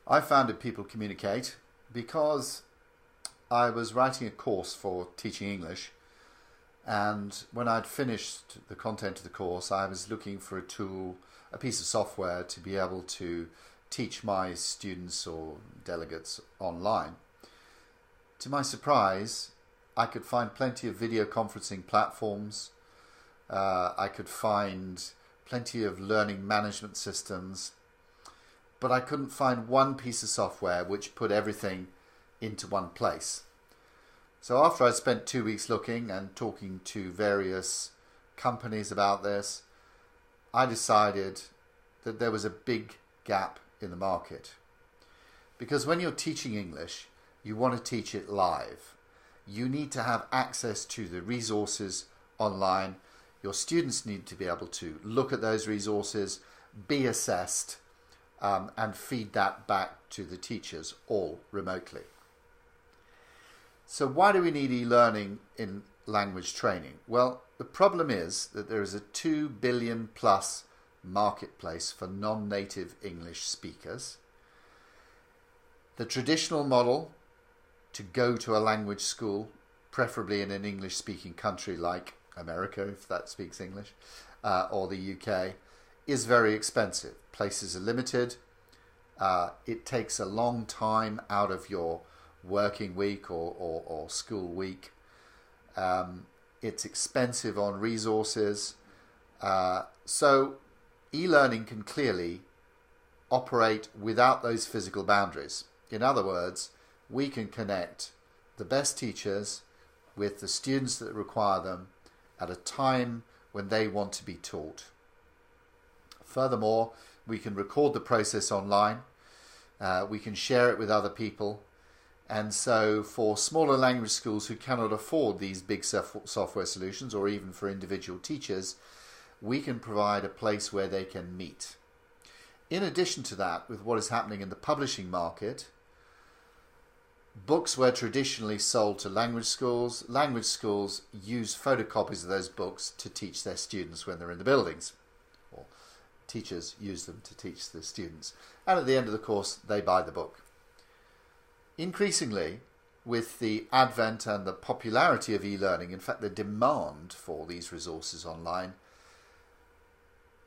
I founded People Communicate because I was writing a course for teaching English, and when I'd finished the content of the course, I was looking for a tool, a piece of software to be able to teach my students or delegates online. To my surprise, I could find plenty of video conferencing platforms. I could find plenty of learning management systems, but I couldn't find one piece of software which put everything into one place. So after I spent 2 weeks looking and talking to various companies about this, I decided that there was a big gap in the market. Because when you're teaching English, you want to teach it live. You need to have access to the resources online. Your students need to be able to look at those resources, be assessed, and feed that back to the teachers, all remotely. So why do we need e-learning in language training? Well, the problem is that there is a 2 billion plus marketplace for non-native English speakers. The traditional model to go to a language school, preferably in an English-speaking country like America, if that speaks English, or the UK, is very expensive. Places are limited. It takes a long time out of your working week or school week. It's expensive on resources. So e-learning can clearly operate without those physical boundaries. In other words, we can connect the best teachers with the students that require them at a time when they want to be taught. Furthermore, we can record the process online. We can share it with other people. And so for smaller language schools who cannot afford these big software solutions, or even for individual teachers, we can provide a place where they can meet. In addition to that, with what is happening in the publishing market, books were traditionally sold to language schools. Language schools use photocopies of those books to teach their students when they're in the buildings. Or teachers use them to teach the students. And at the end of the course, they buy the book. Increasingly, with the advent and the popularity of e-learning, in fact the demand for these resources online,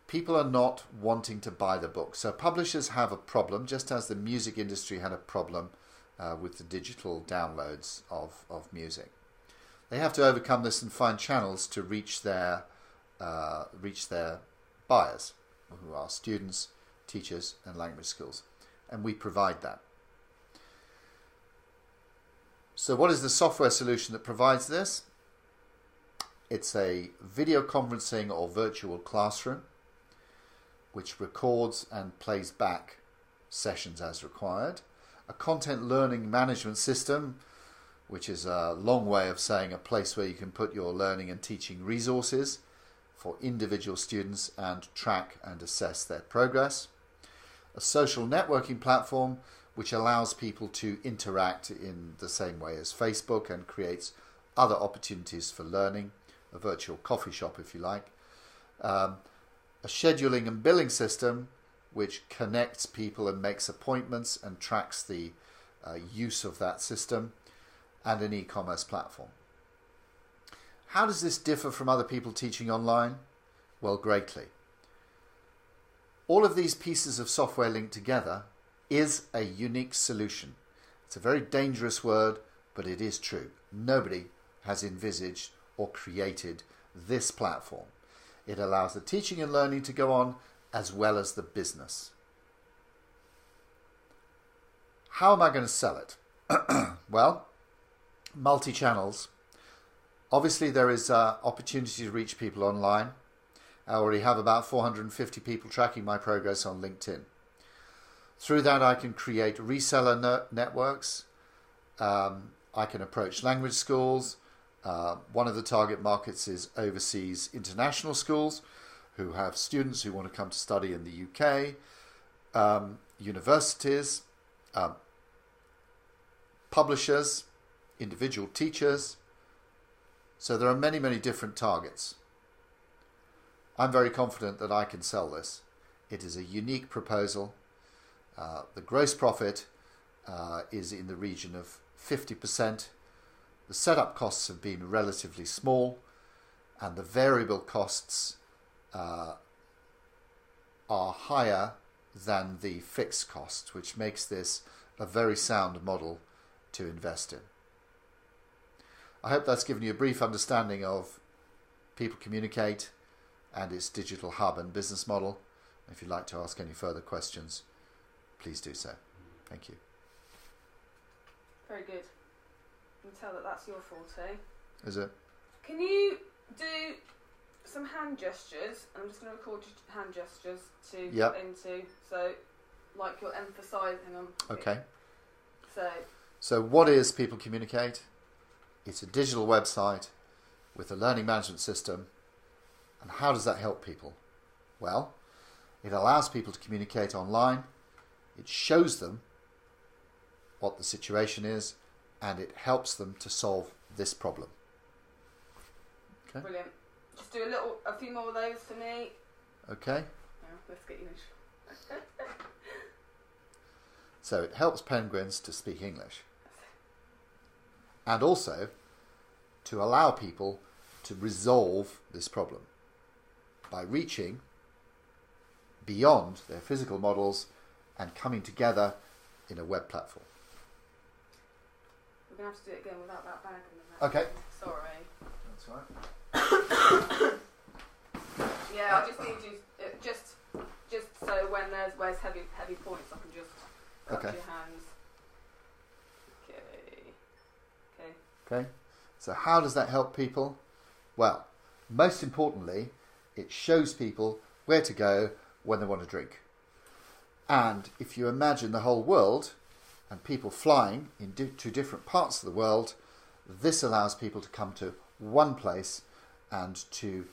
people are not wanting to buy the book. So publishers have a problem, just as the music industry had a problem with the digital downloads of music. They have to overcome this and find channels to reach their buyers, who are students, teachers and language schools. And we provide that. So what is the software solution that provides this? It's a video conferencing or virtual classroom which records and plays back sessions as required. A content learning management system, which is a long way of saying a place where you can put your learning and teaching resources for individual students and track and assess their progress. A social networking platform which allows people to interact in the same way as Facebook and creates other opportunities for learning, a virtual coffee shop if you like. A scheduling and billing system which connects people and makes appointments and tracks the use of that system, and an e-commerce platform. How does this differ from other people teaching online? Well, greatly. All of these pieces of software linked together is a unique solution. It's a very dangerous word, but it is true. Nobody has envisaged or created this platform. It allows the teaching and learning to go on as well as the business. How am I going to sell it? Well, multi-channels. Obviously there is opportunity to reach people online. I already have about 450 people tracking my progress on LinkedIn. Through that I can create reseller networks. I can approach language schools. One of the target markets is overseas international schools who have students who want to come to study in the UK, universities, publishers, individual teachers. So there are many, many different targets. I'm very confident that I can sell this. It is a unique proposal. The gross profit is in the region of 50%. The setup costs have been relatively small, and the variable costs are higher than the fixed costs, which makes this a very sound model to invest in. I hope that's given you a brief understanding of People Communicate and its digital hub and business model. If you'd like to ask any further questions, please do so. Thank you. Very good. You can tell that that's your forte. Is it? Can you do some hand gestures? I'm just going to record your hand gestures to Yep. put into, so like you're emphasising them. Okay. So what is People Communicate? It's a digital website with a learning management system. And how does that help people? Well, it allows people to communicate online. It shows them what the situation is, and it helps them to solve this problem. Okay. brilliant. Just do a few more of those for me. Okay. Yeah, let's get English. So it helps penguins to speak English, and also to allow people to resolve this problem by reaching beyond their physical models and coming together in a web platform. We're going to have to do it again without that bag in the Okay. Sorry. That's right. Yeah, I just need you, just so when where's heavy points, I can just rub Okay. your hands. Okay. Okay. So how does that help people? Well, most importantly, it shows people where to go when they want to drink. And if you imagine the whole world and people flying to different parts of the world, this allows people to come to one place and to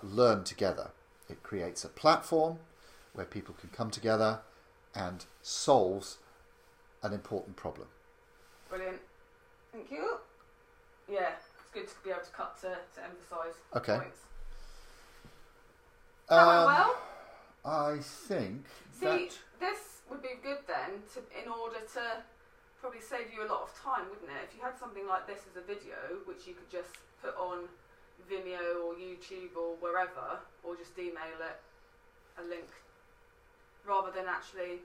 learn together. It creates a platform where people can come together and solves an important problem. Brilliant. Thank you. Yeah, it's good to be able to cut to emphasise Okay. points. That went well. I think See, that... this would be good then, in order to probably save you a lot of time, wouldn't it? If you had something like this as a video, which you could just put on Vimeo or YouTube or wherever, or just email it a link, rather than actually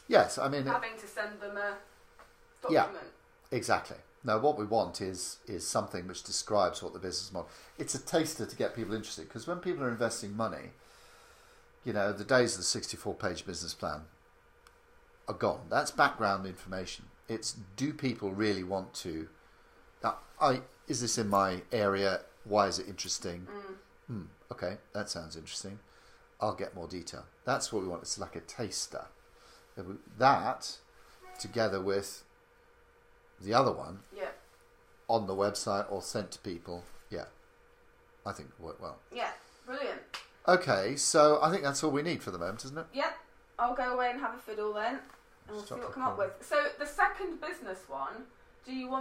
Yes, I mean... having to send them a Yeah. document. Exactly. No, what we want is something which describes what the business model... It's a taster to get people interested, because when people are investing money, you know, the days of the 64-page business plan are gone. That's background information. It's, do people really want to... is this in my area? Why is it interesting? Okay, that sounds interesting. I'll get more detail. That's what we want. It's like a taster. That, together with the other one, Yeah. on the website or sent to people, I think it worked well. Yeah, brilliant. Okay, so I think that's all we need for the moment, isn't it? Yep, I'll go away and have a fiddle then, and we'll Stop see what I come up recording. with. So the second business one, do you want